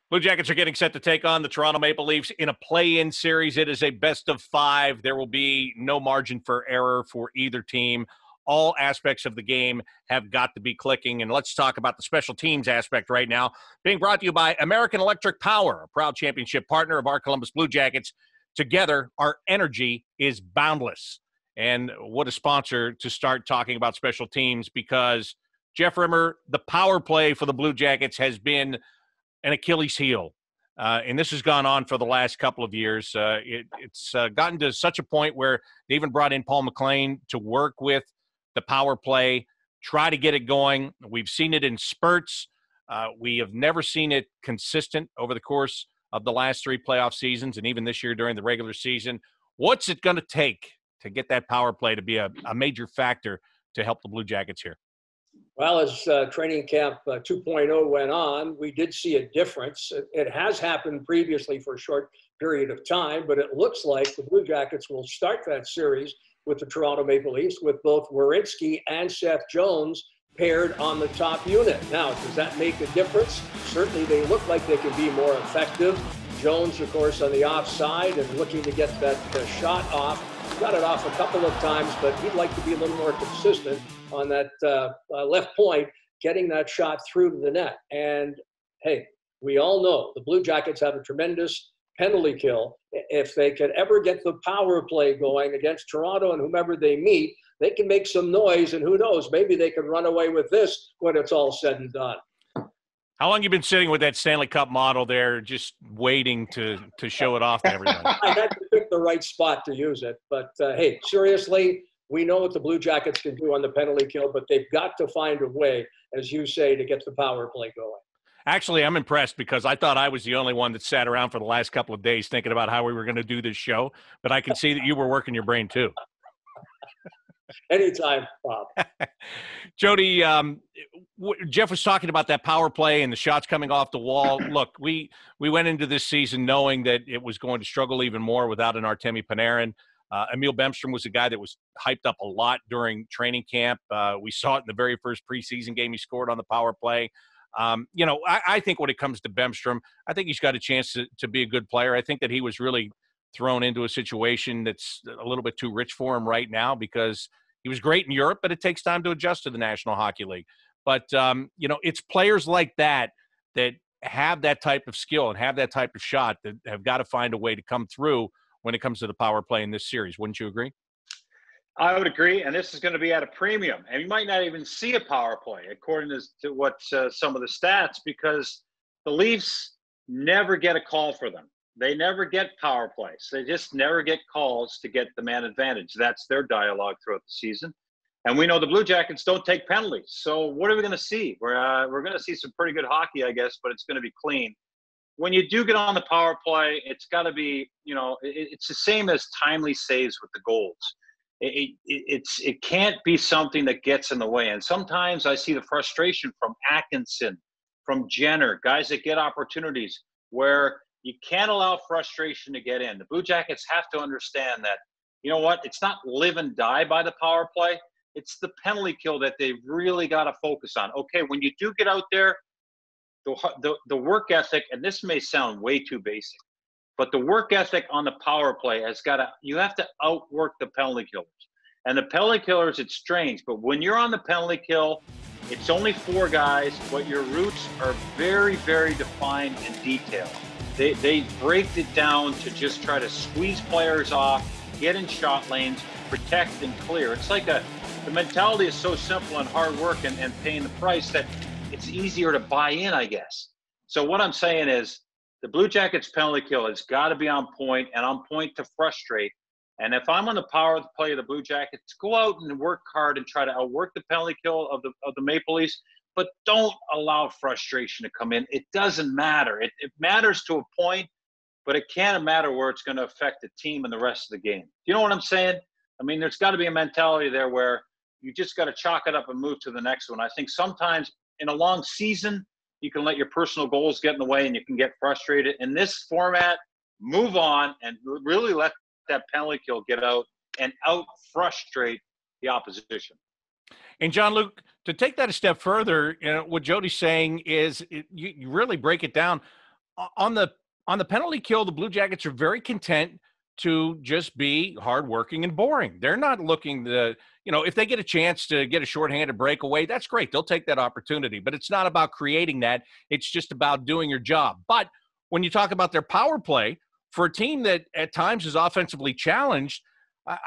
Blue Jackets are getting set to take on the Toronto Maple Leafs in a play-in series. It is a best-of-5. There will be no margin for error for either team. All aspects of the game have got to be clicking. And let's talk about the special teams aspect right now. Being brought to you by American Electric Power, a proud championship partner of our Columbus Blue Jackets. Together, our energy is boundless. And what a sponsor to start talking about special teams, because, Jeff Rimmer, the power play for the Blue Jackets has been an Achilles heel. And this has gone on for the last couple of years. It's gotten to such a point where they even brought in Paul McLean to work with the power play, try to get it going. We've seen it in spurts. We have never seen it consistent over the course of the last 3 playoff seasons, and even this year during the regular season. What's it going to take to get that power play to be a major factor to help the Blue Jackets here? Well, as training camp 2.0 went on, we did see a difference. It has happened previously for a short period of time, but it looks like the Blue Jackets will start that series with the Toronto Maple Leafs with both Werenski and Seth Jones paired on the top unit. Now, does that make a difference? Certainly they look like they can be more effective. Jones, of course, on the offside and looking to get that shot off. Got it off a couple of times, but he'd like to be a little more consistent on that left point, getting that shot through to the net. And, hey, we all know the Blue Jackets have a tremendous penalty kill. If they could ever get the power play going against Toronto and whomever they meet, they can make some noise, and who knows, maybe they can run away with this when it's all said and done. How long you been sitting with that Stanley Cup model there, just waiting to show it off to everybody? I had to pick the right spot to use it. But, hey, seriously, we know what the Blue Jackets can do on the penalty kill, but they've got to find a way, as you say, to get the power play going. Actually, I'm impressed because I thought I was the only one that sat around for the last couple of days thinking about how we were going to do this show, but I can see that you were working your brain too. Anytime, Bob. Jody, Jeff was talking about that power play and the shots coming off the wall. Look, we went into this season knowing that it was going to struggle even more without an Artemi Panarin. Emil Bemstrom was a guy that was hyped up a lot during training camp. We saw it in the very first preseason game he scored on the power play. I think when it comes to Bemstrom, I think he's got a chance to be a good player. I think that he was really thrown into a situation that's a little bit too rich for him right now because he was great in Europe, but it takes time to adjust to the National Hockey League. But, it's players like that have that type of skill and have that type of shot that have got to find a way to come through when it comes to the power play in this series. Wouldn't you agree? I would agree, and this is going to be at a premium. And you might not even see a power play, according to what some of the stats, because the Leafs never get a call for them. They never get power plays. They just never get calls to get the man advantage. That's their dialogue throughout the season. And we know the Blue Jackets don't take penalties. So what are we going to see? We're going to see some pretty good hockey, I guess, but it's going to be clean. When you do get on the power play, it's got to be, it's the same as timely saves with the goals. It can't be something that gets in the way. And sometimes I see the frustration from Atkinson, from Jenner, guys that get opportunities where you can't allow frustration to get in. The Blue Jackets have to understand that, it's not live and die by the power play. It's the penalty kill that they've really got to focus on. Okay, when you do get out there, the work ethic, and this may sound way too basic, but the work ethic on the power play you have to outwork the penalty killers. And the penalty killers, it's strange, but when you're on the penalty kill, it's only 4 guys, but your routes are very, very defined and detailed. They break it down to just try to squeeze players off, get in shot lanes, protect and clear. It's like the mentality is so simple and hard work and paying the price that it's easier to buy in, I guess. So what I'm saying is the Blue Jackets penalty kill has got to be on point and on point to frustrate. And if I'm on the power play of the Blue Jackets, go out and work hard and try to outwork the penalty kill of the Maple Leafs, but don't allow frustration to come in. It doesn't matter. It matters to a point, but it can't matter where it's going to affect the team and the rest of the game. You know what I'm saying? I mean, there's got to be a mentality there where you just got to chalk it up and move to the next one. I think sometimes in a long season, you can let your personal goals get in the way and you can get frustrated. In this format, move on and really let that penalty kill get out and out-frustrate the opposition. And John-Luc, to take that a step further, what Jody's saying is you really break it down. on the penalty kill, the Blue Jackets are very content to just be hardworking and boring. They're not looking to, if they get a chance to get a shorthanded breakaway, that's great. They'll take that opportunity. But it's not about creating that. It's just about doing your job. But when you talk about their power play, for a team that at times is offensively challenged,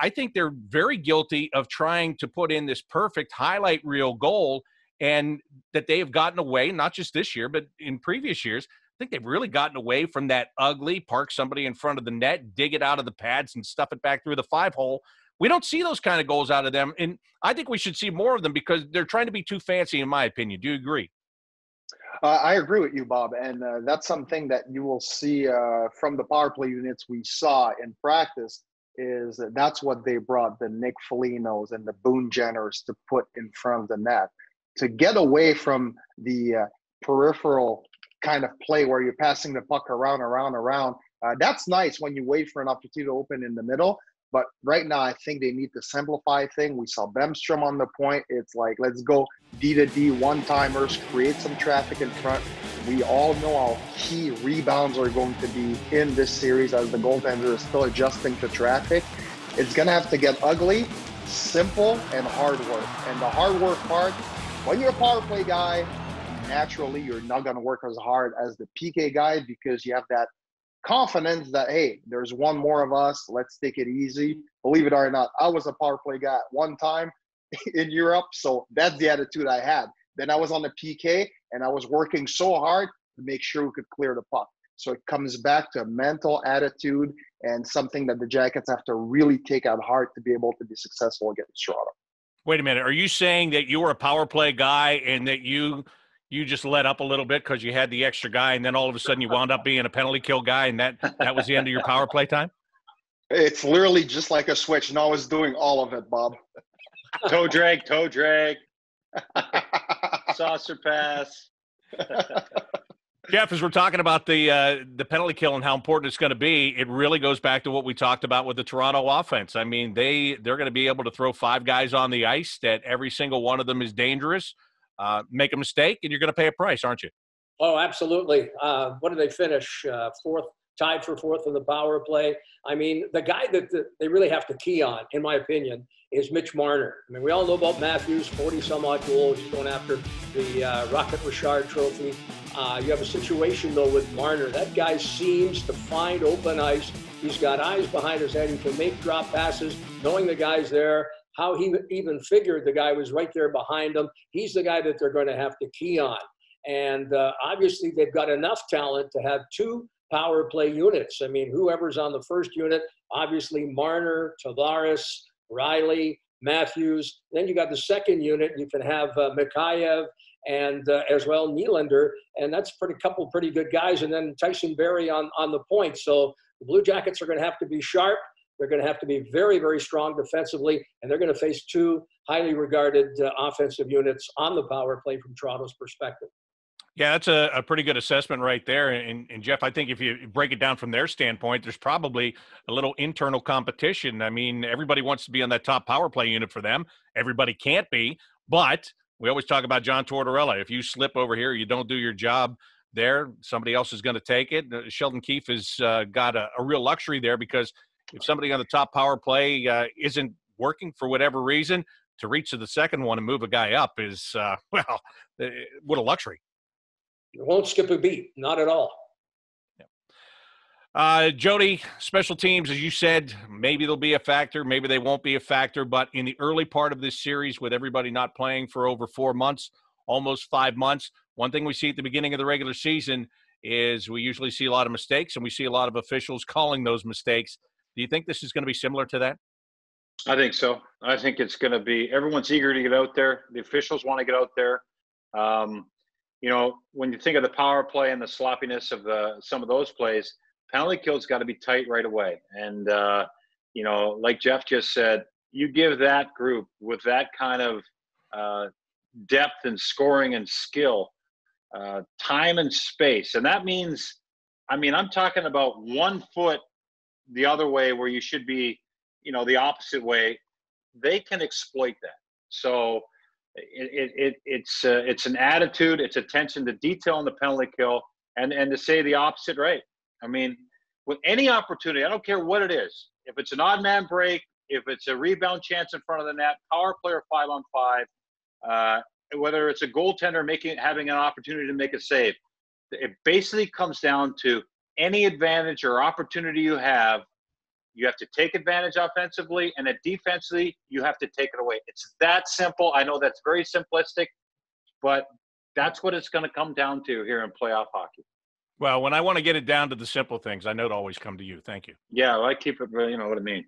I think they're very guilty of trying to put in this perfect highlight reel goal, and that they have gotten away, not just this year, but in previous years. I think they've really gotten away from that ugly park somebody in front of the net, dig it out of the pads and stuff it back through the 5-hole. We don't see those kind of goals out of them. And I think we should see more of them because they're trying to be too fancy, in my opinion. Do you agree? I agree with you, Bob. And that's something that you will see from the power play units we saw in practice, is that's what they brought the Nick Folignos and the Boone Jenners to put in front of the net, to get away from the peripheral kind of play where you're passing the puck around. That's nice when you wait for an opportunity to open in the middle. But right now, I think they need to simplify things. We saw Bemstrom on the point. It's like, let's go D to D one-timers, create some traffic in front. We all know how key rebounds are going to be in this series as the goaltender is still adjusting to traffic. It's going to have to get ugly, simple, and hard work. And the hard work part, when you're a power play guy, naturally you're not going to work as hard as the PK guy because you have that confidence that, hey, there's one more of us, let's take it easy. Believe it or not, I was a power play guy at one time in Europe, so that's the attitude I had. Then I was on the PK and I was working so hard to make sure we could clear the puck. So it comes back to a mental attitude and something that the Jackets have to really take at heart to be able to be successful against Toronto. Wait a minute, are you saying that you were a power play guy and that you just let up a little bit because you had the extra guy, and then all of a sudden you wound up being a penalty kill guy, and that was the end of your power play time? It's literally just like a switch, and I was doing all of it, Bob. Toe drag, saucer pass. Jeff, as we're talking about the penalty kill and how important it's going to be, it really goes back to what we talked about with the Toronto offense. I mean, they're going to be able to throw 5 guys on the ice that every single one of them is dangerous. Make a mistake, and you're going to pay a price, aren't you? Oh, absolutely. What did they finish? Fourth, tied for fourth in the power play. I mean, the guy that they really have to key on, in my opinion, is Mitch Marner. I mean, we all know about Matthews, 40-some-odd goals. He's going after the Rocket Richard Trophy. You have a situation, though, with Marner. That guy seems to find open ice. He's got eyes behind his head. He can make drop passes, knowing the guy's there. How he even figured the guy was right there behind him. He's the guy that they're going to have to key on. And obviously, they've got enough talent to have 2 power play units. I mean, whoever's on the first unit, obviously Marner, Tavares, Riley, Matthews. Then you got the second unit. You can have Mikheyev and as well Nylander. And that's couple pretty good guys. And then Tyson Barrie on the point. So the Blue Jackets are going to have to be sharp. They're going to have to be very, very strong defensively, and they're going to face 2 highly regarded offensive units on the power play from Toronto's perspective. Yeah, that's a pretty good assessment right there. And Jeff, I think if you break it down from their standpoint, there's probably a little internal competition. I mean, everybody wants to be on that top power play unit for them. Everybody can't be, but we always talk about John Tortorella. If you slip over here, you don't do your job there, somebody else is going to take it. Sheldon Keefe has got a real luxury there because if somebody on the top power play isn't working for whatever reason, to reach to the second one and move a guy up is, what a luxury. You won't skip a beat, not at all. Jody, special teams, as you said, maybe they'll be a factor, maybe they won't be a factor, but in the early part of this series with everybody not playing for over 4 months, almost 5 months, one thing we see at the beginning of the regular season is we usually see a lot of mistakes, and we see a lot of officials calling those mistakes. Do you think this is going to be similar to that? I think so. I think it's going to be – everyone's eager to get out there. The officials want to get out there. When you think of the power play and the sloppiness of some of those plays, penalty kill's got to be tight right away. And, like Jeff just said, you give that group with that kind of depth and scoring and skill, time and space. And that means, I'm talking about 1 foot the other way where you should be, the opposite way. They can exploit that. So it's an attitude, it's attention to detail in the penalty kill. and to say the opposite rate. I mean, with any opportunity, I don't care what it is. If it's an odd man break, if it's a rebound chance in front of the net, power play or 5-on-5, whether it's a goaltender having an opportunity to make a save, it basically comes down to any advantage or opportunity you have to take advantage offensively, and then defensively, you have to take it away. It's that simple. I know that's very simplistic, but that's what it's going to come down to here in playoff hockey. Well, when I want to get it down to the simple things, I know to always come to you. Thank you. Yeah, well, I keep it, you know what I mean.